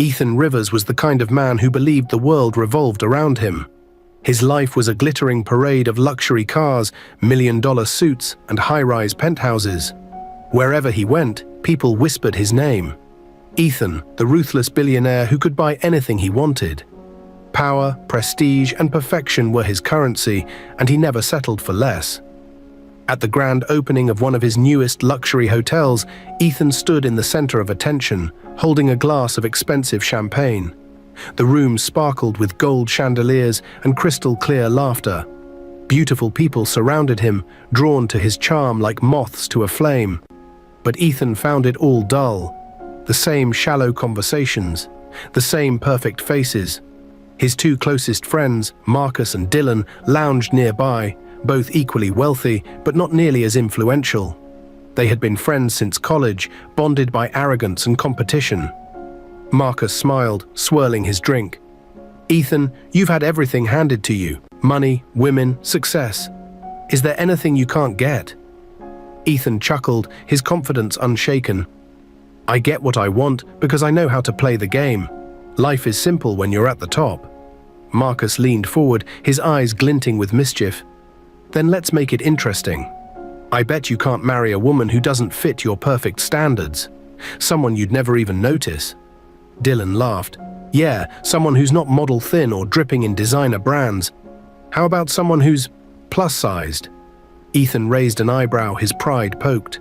Ethan Rivers was the kind of man who believed the world revolved around him. His life was a glittering parade of luxury cars, million-dollar suits, and high-rise penthouses. Wherever he went, people whispered his name. Ethan, the ruthless billionaire who could buy anything he wanted. Power, prestige, and perfection were his currency, and he never settled for less. At the grand opening of one of his newest luxury hotels, Ethan stood in the center of attention, holding a glass of expensive champagne. The room sparkled with gold chandeliers and crystal-clear laughter. Beautiful people surrounded him, drawn to his charm like moths to a flame. But Ethan found it all dull. The same shallow conversations, the same perfect faces. His two closest friends, Marcus and Dylan, lounged nearby, both equally wealthy but not nearly as influential. They had been friends since college, bonded by arrogance and competition. Marcus smiled, swirling his drink. "Ethan, you've had everything handed to you. Money, women, success. Is there anything you can't get?" Ethan chuckled, his confidence unshaken. "I get what I want because I know how to play the game. Life is simple when you're at the top." Marcus leaned forward, his eyes glinting with mischief. "Then let's make it interesting. I bet you can't marry a woman who doesn't fit your perfect standards. Someone you'd never even notice." Dylan laughed. "Yeah, someone who's not model thin or dripping in designer brands. How about someone who's plus-sized?" Ethan raised an eyebrow, his pride poked.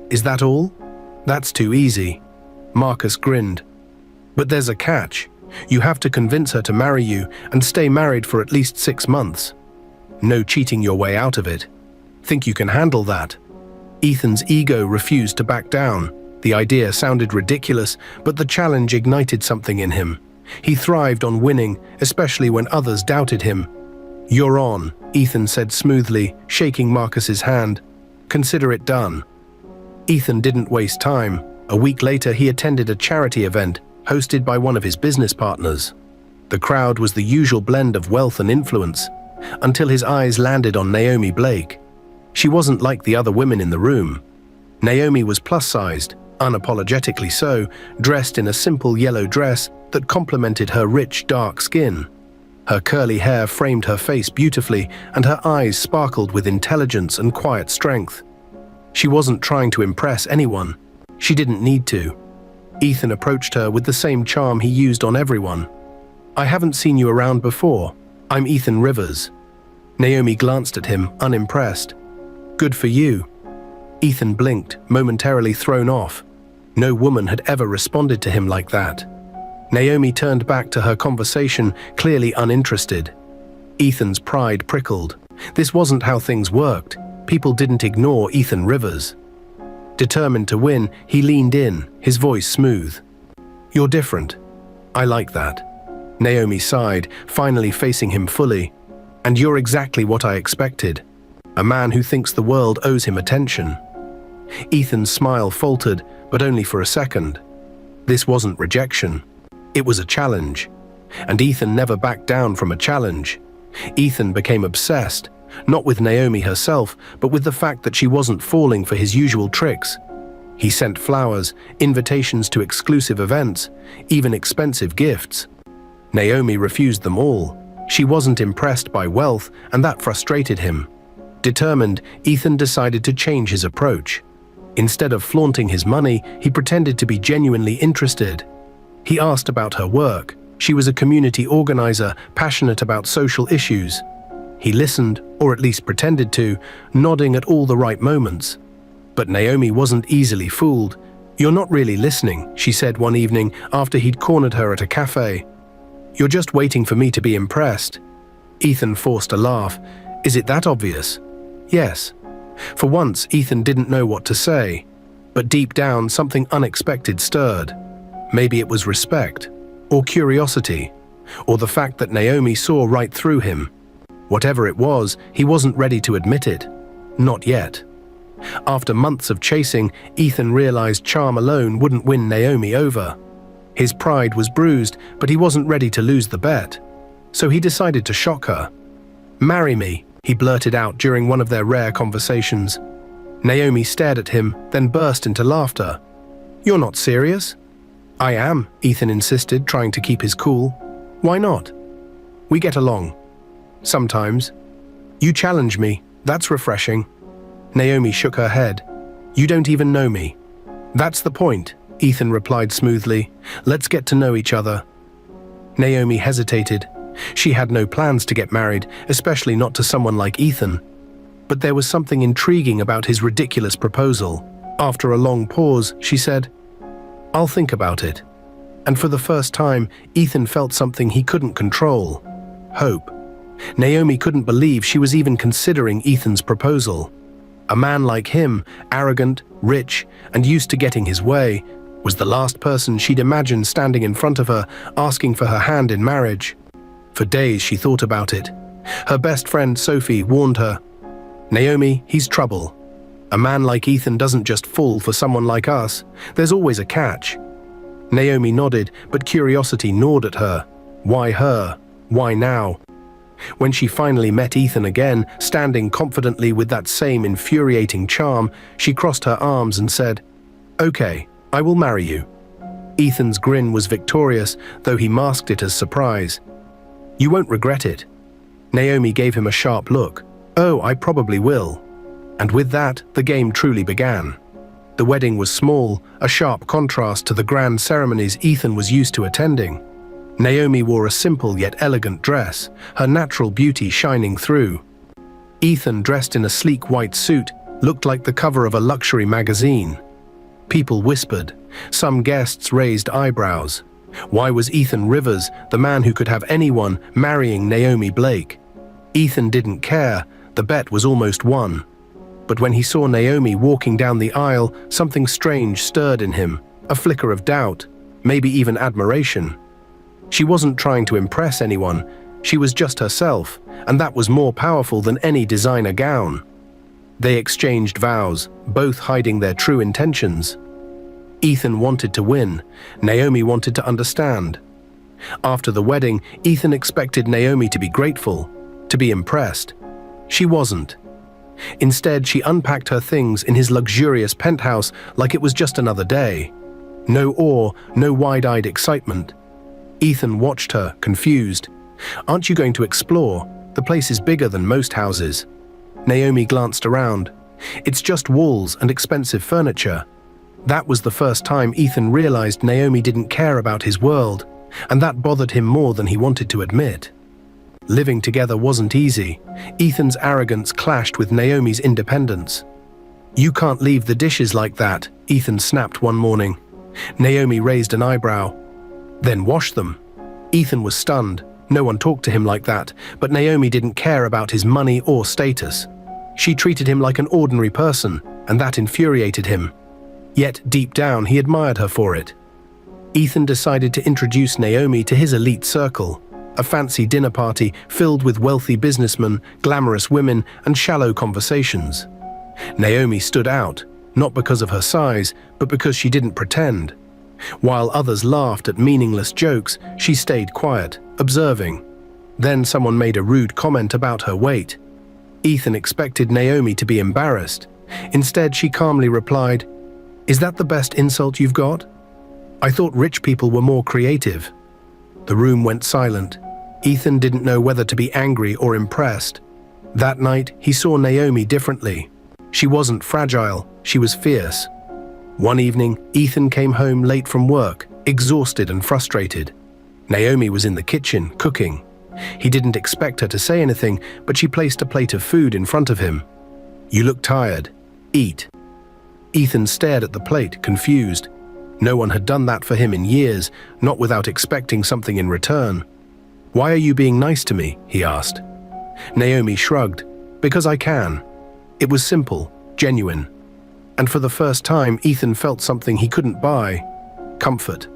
"Is that all? That's too easy." Marcus grinned. "But there's a catch. You have to convince her to marry you and stay married for at least 6 months. No cheating your way out of it. Think you can handle that?" Ethan's ego refused to back down. The idea sounded ridiculous, but the challenge ignited something in him. He thrived on winning, especially when others doubted him. "You're on," Ethan said smoothly, shaking Marcus's hand. "Consider it done." Ethan didn't waste time. A week later, he attended a charity event, hosted by one of his business partners. The crowd was the usual blend of wealth and influence, until his eyes landed on Naomi Blake. She wasn't like the other women in the room. Naomi was plus-sized, unapologetically so, dressed in a simple yellow dress that complemented her rich, dark skin. Her curly hair framed her face beautifully, and her eyes sparkled with intelligence and quiet strength. She wasn't trying to impress anyone. She didn't need to. Ethan approached her with the same charm he used on everyone. "I haven't seen you around before. I'm Ethan Rivers." Naomi glanced at him, unimpressed. "Good for you." Ethan blinked, momentarily thrown off. No woman had ever responded to him like that. Naomi turned back to her conversation, clearly uninterested. Ethan's pride prickled. This wasn't how things worked. People didn't ignore Ethan Rivers. Determined to win, he leaned in, his voice smooth. "You're different. I like that." Naomi sighed, finally facing him fully. "And you're exactly what I expected. A man who thinks the world owes him attention." Ethan's smile faltered, but only for a second. This wasn't rejection. It was a challenge. And Ethan never backed down from a challenge. Ethan became obsessed, not with Naomi herself, but with the fact that she wasn't falling for his usual tricks. He sent flowers, invitations to exclusive events, even expensive gifts. Naomi refused them all. She wasn't impressed by wealth, and that frustrated him. Determined, Ethan decided to change his approach. Instead of flaunting his money, he pretended to be genuinely interested. He asked about her work. She was a community organizer, passionate about social issues. He listened, or at least pretended to, nodding at all the right moments. But Naomi wasn't easily fooled. "You're not really listening," she said one evening after he'd cornered her at a cafe. "You're just waiting for me to be impressed." Ethan forced a laugh. "Is it that obvious?" "Yes." For once, Ethan didn't know what to say. But deep down, something unexpected stirred. Maybe it was respect, or curiosity, or the fact that Naomi saw right through him. Whatever it was, he wasn't ready to admit it. Not yet. After months of chasing, Ethan realized charm alone wouldn't win Naomi over. His pride was bruised, but he wasn't ready to lose the bet. So he decided to shock her. "Marry me," he blurted out during one of their rare conversations. Naomi stared at him, then burst into laughter. "You're not serious?" I am, Ethan insisted, trying to keep his cool. Why not? We get along. Sometimes. You challenge me. That's refreshing. Naomi shook her head. You don't even know me. That's the point, Ethan replied smoothly. Let's get to know each other. Naomi hesitated. She had no plans to get married, especially not to someone like Ethan. But there was something intriguing about his ridiculous proposal. After a long pause, she said, I'll think about it. And for the first time, Ethan felt something he couldn't control. Hope. Naomi couldn't believe she was even considering Ethan's proposal. A man like him, arrogant, rich, and used to getting his way, was the last person she'd imagined standing in front of her, asking for her hand in marriage. For days she thought about it. Her best friend Sophie warned her, Naomi, he's trouble. A man like Ethan doesn't just fall for someone like us. There's always a catch. Naomi nodded, but curiosity gnawed at her. Why her? Why now? When she finally met Ethan again, standing confidently with that same infuriating charm, she crossed her arms and said, Okay, I will marry you. Ethan's grin was victorious, though he masked it as surprise. You won't regret it. Naomi gave him a sharp look. Oh, I probably will. And with that, the game truly began. The wedding was small, a sharp contrast to the grand ceremonies Ethan was used to attending. Naomi wore a simple yet elegant dress, her natural beauty shining through. Ethan, dressed in a sleek white suit, looked like the cover of a luxury magazine. People whispered. Some guests raised eyebrows. Why was Ethan Rivers, the man who could have anyone, marrying Naomi Blake? Ethan didn't care. The bet was almost won. But when he saw Naomi walking down the aisle, something strange stirred in him, a flicker of doubt, maybe even admiration. She wasn't trying to impress anyone, she was just herself, and that was more powerful than any designer gown. They exchanged vows, both hiding their true intentions. Ethan wanted to win, Naomi wanted to understand. After the wedding, Ethan expected Naomi to be grateful, to be impressed. She wasn't. Instead, she unpacked her things in his luxurious penthouse like it was just another day. No awe, no wide-eyed excitement. Ethan watched her, confused. Aren't you going to explore? The place is bigger than most houses. Naomi glanced around. It's just walls and expensive furniture. That was the first time Ethan realized Naomi didn't care about his world, and that bothered him more than he wanted to admit. Living together wasn't easy. Ethan's arrogance clashed with Naomi's independence. You can't leave the dishes like that, Ethan snapped one morning. Naomi raised an eyebrow. Then wash them. Ethan was stunned. No one talked to him like that, but Naomi didn't care about his money or status. She treated him like an ordinary person, and that infuriated him. Yet, deep down, he admired her for it. Ethan decided to introduce Naomi to his elite circle, a fancy dinner party filled with wealthy businessmen, glamorous women, and shallow conversations. Naomi stood out, not because of her size, but because she didn't pretend. While others laughed at meaningless jokes, she stayed quiet, observing. Then someone made a rude comment about her weight. Ethan expected Naomi to be embarrassed. Instead, she calmly replied, "Is that the best insult you've got? I thought rich people were more creative." The room went silent. Ethan didn't know whether to be angry or impressed. That night, he saw Naomi differently. She wasn't fragile, she was fierce. One evening, Ethan came home late from work, exhausted and frustrated. Naomi was in the kitchen, cooking. He didn't expect her to say anything, but she placed a plate of food in front of him. "You look tired. Eat." Ethan stared at the plate, confused. No one had done that for him in years, not without expecting something in return. "Why are you being nice to me?" he asked. Naomi shrugged. "Because I can." It was simple, genuine. And for the first time, Ethan felt something he couldn't buy: comfort.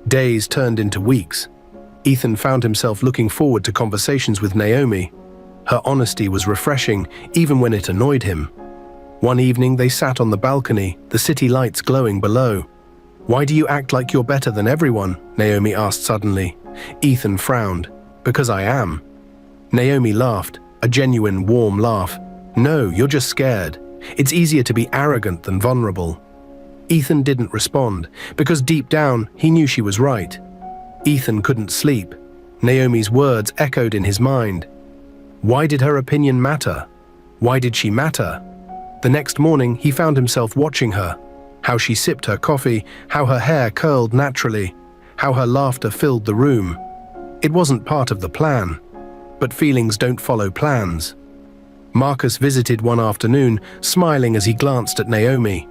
Days turned into weeks. Ethan found himself looking forward to conversations with Naomi. Her honesty was refreshing, even when it annoyed him. One evening, they sat on the balcony, the city lights glowing below. "Why do you act like you're better than everyone?" Naomi asked suddenly. Ethan frowned. "Because I am." Naomi laughed, a genuine, warm laugh. "No, you're just scared. It's easier to be arrogant than vulnerable." Ethan didn't respond, because deep down, he knew she was right. Ethan couldn't sleep. Naomi's words echoed in his mind. Why did her opinion matter? Why did she matter? The next morning, he found himself watching her. How she sipped her coffee, how her hair curled naturally, how her laughter filled the room. It wasn't part of the plan. But feelings don't follow plans. Marcus visited one afternoon, smiling as he glanced at Naomi.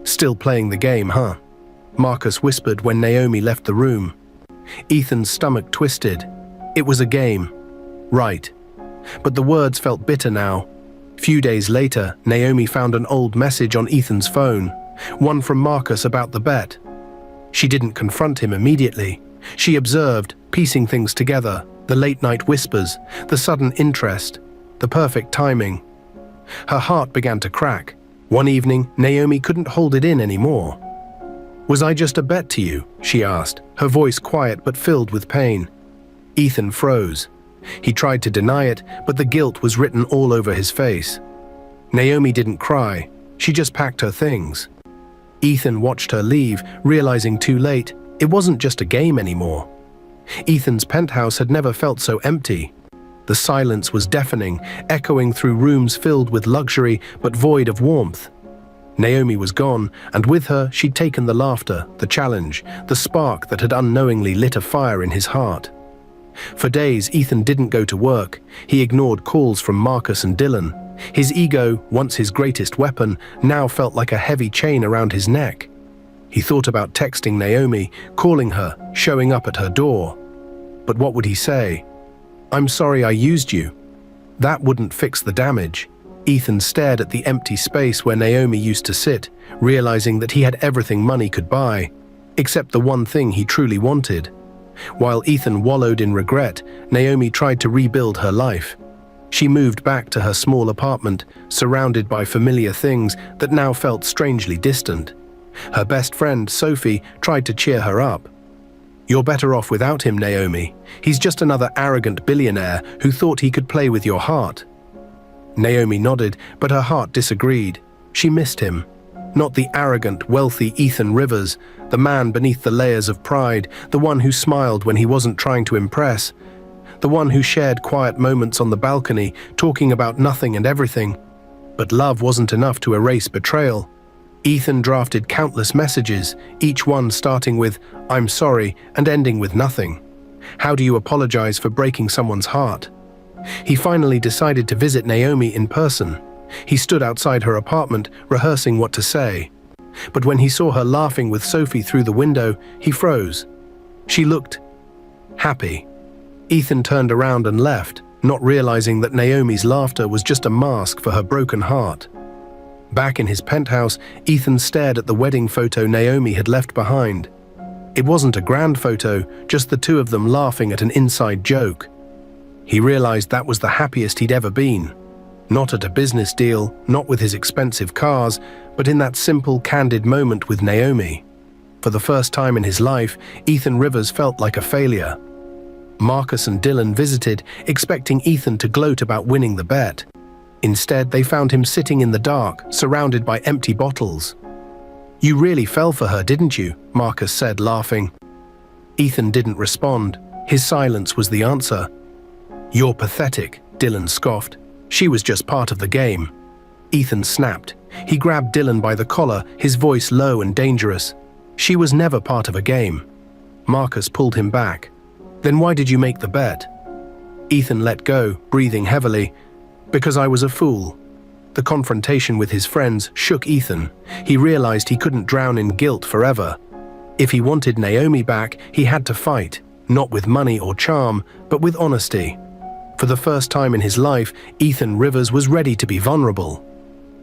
Still playing the game, huh? Marcus whispered when Naomi left the room. Ethan's stomach twisted. It was a game. Right. But the words felt bitter now. Few days later, Naomi found an old message on Ethan's phone, one from Marcus about the bet. She didn't confront him immediately. She observed, piecing things together, the late-night whispers, the sudden interest, the perfect timing. Her heart began to crack. One evening, Naomi couldn't hold it in anymore. "Was I just a bet to you?" she asked, her voice quiet but filled with pain. Ethan froze. He tried to deny it, but the guilt was written all over his face. Naomi didn't cry. She just packed her things. Ethan watched her leave, realizing too late it wasn't just a game anymore. Ethan's penthouse had never felt so empty. The silence was deafening, echoing through rooms filled with luxury but void of warmth. Naomi was gone, and with her she'd taken the laughter, the challenge, the spark that had unknowingly lit a fire in his heart. For days, Ethan didn't go to work. He ignored calls from Marcus and Dylan. His ego, once his greatest weapon, now felt like a heavy chain around his neck. He thought about texting Naomi, calling her, showing up at her door. But what would he say? "I'm sorry I used you." That wouldn't fix the damage. Ethan stared at the empty space where Naomi used to sit, realizing that he had everything money could buy, except the one thing he truly wanted. While Ethan wallowed in regret, Naomi tried to rebuild her life. She moved back to her small apartment, surrounded by familiar things that now felt strangely distant. Her best friend, Sophie, tried to cheer her up. "You're better off without him, Naomi. He's just another arrogant billionaire who thought he could play with your heart." Naomi nodded, but her heart disagreed. She missed him. Not the arrogant, wealthy Ethan Rivers, the man beneath the layers of pride, the one who smiled when he wasn't trying to impress, the one who shared quiet moments on the balcony, talking about nothing and everything. But love wasn't enough to erase betrayal. Ethan drafted countless messages, each one starting with, "I'm sorry," and ending with nothing. How do you apologize for breaking someone's heart? He finally decided to visit Naomi in person. He stood outside her apartment, rehearsing what to say. But when he saw her laughing with Sophie through the window, he froze. She looked happy. Ethan turned around and left, not realizing that Naomi's laughter was just a mask for her broken heart. Back in his penthouse, Ethan stared at the wedding photo Naomi had left behind. It wasn't a grand photo, just the two of them laughing at an inside joke. He realized that was the happiest he'd ever been. Not at a business deal, not with his expensive cars, but in that simple, candid moment with Naomi. For the first time in his life, Ethan Rivers felt like a failure. Marcus and Dylan visited, expecting Ethan to gloat about winning the bet. Instead, they found him sitting in the dark, surrounded by empty bottles. "You really fell for her, didn't you?" Marcus said, laughing. Ethan didn't respond. His silence was the answer. "You're pathetic," Dylan scoffed. "She was just part of the game." Ethan snapped. He grabbed Dylan by the collar, his voice low and dangerous. "She was never part of a game." Marcus pulled him back. "Then why did you make the bet?" Ethan let go, breathing heavily. "Because I was a fool." The confrontation with his friends shook Ethan. He realized he couldn't drown in guilt forever. If he wanted Naomi back, he had to fight, not with money or charm, but with honesty. For the first time in his life, Ethan Rivers was ready to be vulnerable.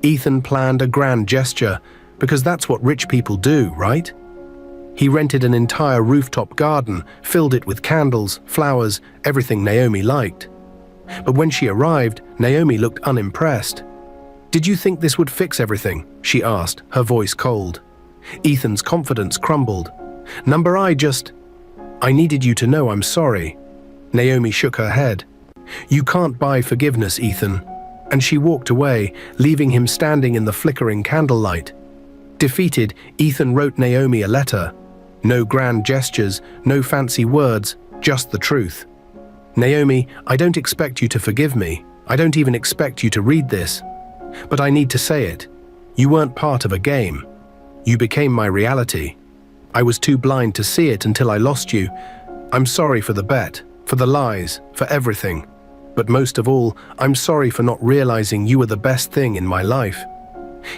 Ethan planned a grand gesture, because that's what rich people do, right? He rented an entire rooftop garden, filled it with candles, flowers, everything Naomi liked. But when she arrived, Naomi looked unimpressed. "Did you think this would fix everything?" she asked, her voice cold. Ethan's confidence crumbled. I needed you to know I'm sorry." Naomi shook her head. "You can't buy forgiveness, Ethan." And she walked away, leaving him standing in the flickering candlelight. Defeated, Ethan wrote Naomi a letter. No grand gestures, no fancy words, just the truth. Naomi, I don't expect you to forgive me. I don't even expect you to read this. But I need to say it. You weren't part of a game. You became my reality. I was too blind to see it until I lost you. I'm sorry for the bet, for the lies, for everything. But most of all, I'm sorry for not realizing you were the best thing in my life.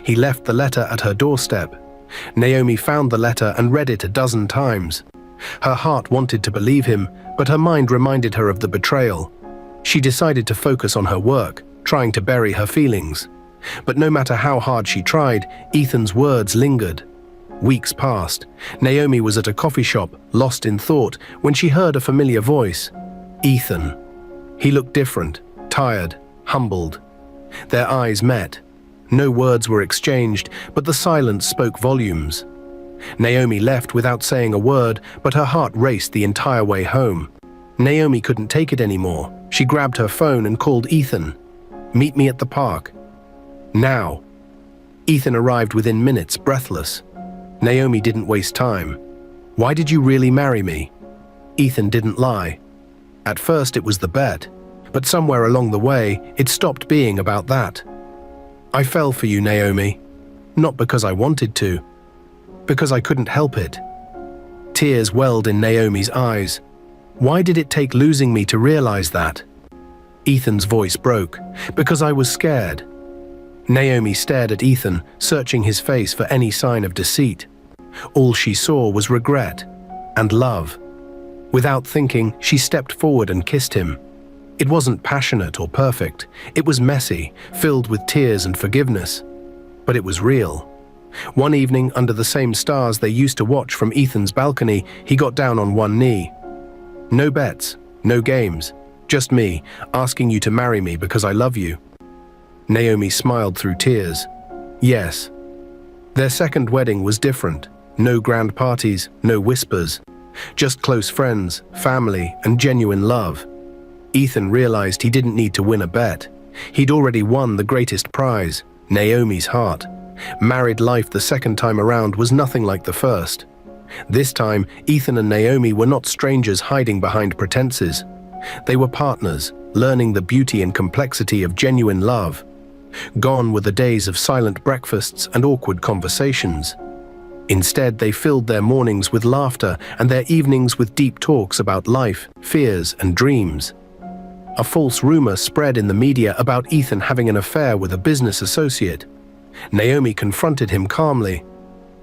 He left the letter at her doorstep. Naomi found the letter and read it a dozen times. Her heart wanted to believe him, but her mind reminded her of the betrayal. She decided to focus on her work, trying to bury her feelings. But no matter how hard she tried, Ethan's words lingered. Weeks passed. Naomi was at a coffee shop, lost in thought, when she heard a familiar voice. Ethan. He looked different, tired, humbled. Their eyes met. No words were exchanged, but the silence spoke volumes. Naomi left without saying a word, but her heart raced the entire way home. Naomi couldn't take it anymore. She grabbed her phone and called Ethan. Meet me at the park. Now. Ethan arrived within minutes, breathless. Naomi didn't waste time. Why did you really marry me? Ethan didn't lie. At first it was the bet, but somewhere along the way, it stopped being about that. I fell for you, Naomi. Not because I wanted to, because I couldn't help it. Tears welled in Naomi's eyes. Why did it take losing me to realize that? Ethan's voice broke, because I was scared. Naomi stared at Ethan, searching his face for any sign of deceit. All she saw was regret and love. Without thinking, she stepped forward and kissed him. It wasn't passionate or perfect. It was messy, filled with tears and forgiveness. But it was real. One evening, under the same stars they used to watch from Ethan's balcony, he got down on one knee. No bets, no games, just me, asking you to marry me because I love you. Naomi smiled through tears. Yes. Their second wedding was different. No grand parties, no whispers. Just close friends, family, and genuine love. Ethan realized he didn't need to win a bet. He'd already won the greatest prize, Naomi's heart. Married life the second time around was nothing like the first. This time, Ethan and Naomi were not strangers hiding behind pretenses. They were partners, learning the beauty and complexity of genuine love. Gone were the days of silent breakfasts and awkward conversations. Instead, they filled their mornings with laughter and their evenings with deep talks about life, fears, and dreams. A false rumor spread in the media about Ethan having an affair with a business associate. Naomi confronted him calmly.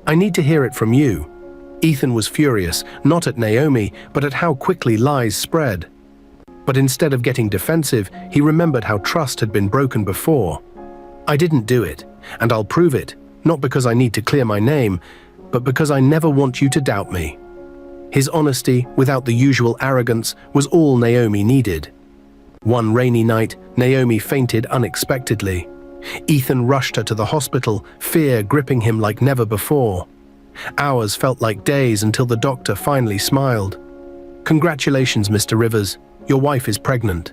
I need to hear it from you. Ethan was furious, not at Naomi, but at how quickly lies spread. But instead of getting defensive, he remembered how trust had been broken before. I didn't do it, and I'll prove it, not because I need to clear my name, but because I never want you to doubt me. His honesty, without the usual arrogance, was all Naomi needed. One rainy night, Naomi fainted unexpectedly. Ethan rushed her to the hospital, fear gripping him like never before. Hours felt like days until the doctor finally smiled. Congratulations, Mr. Rivers. Your wife is pregnant.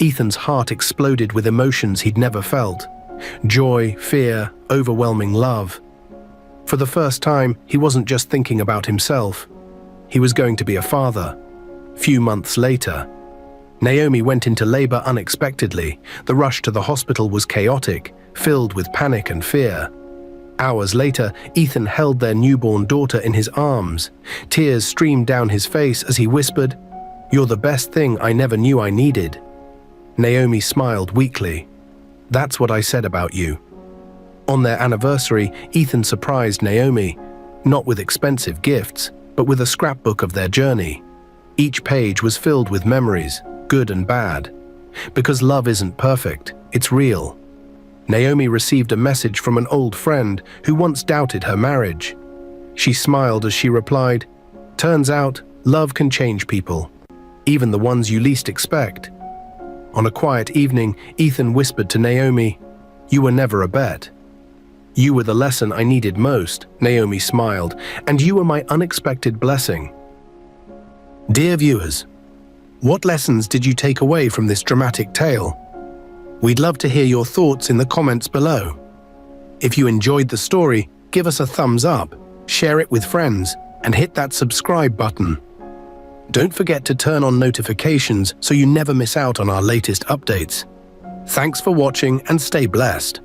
Ethan's heart exploded with emotions he'd never felt. Joy, fear, overwhelming love. For the first time, he wasn't just thinking about himself. He was going to be a father. Few months later, Naomi went into labor unexpectedly. The rush to the hospital was chaotic, filled with panic and fear. Hours later, Ethan held their newborn daughter in his arms. Tears streamed down his face as he whispered, "You're the best thing I never knew I needed." Naomi smiled weakly. That's what I said about you. On their anniversary, Ethan surprised Naomi, not with expensive gifts, but with a scrapbook of their journey. Each page was filled with memories, good and bad. Because love isn't perfect, it's real. Naomi received a message from an old friend who once doubted her marriage. She smiled as she replied, "Turns out, love can change people, even the ones you least expect." On a quiet evening, Ethan whispered to Naomi, "You were never a bet." "You were the lesson I needed most," Naomi smiled, "and you were my unexpected blessing." Dear viewers, what lessons did you take away from this dramatic tale? We'd love to hear your thoughts in the comments below. If you enjoyed the story, give us a thumbs up, share it with friends, and hit that subscribe button. Don't forget to turn on notifications so you never miss out on our latest updates. Thanks for watching and stay blessed.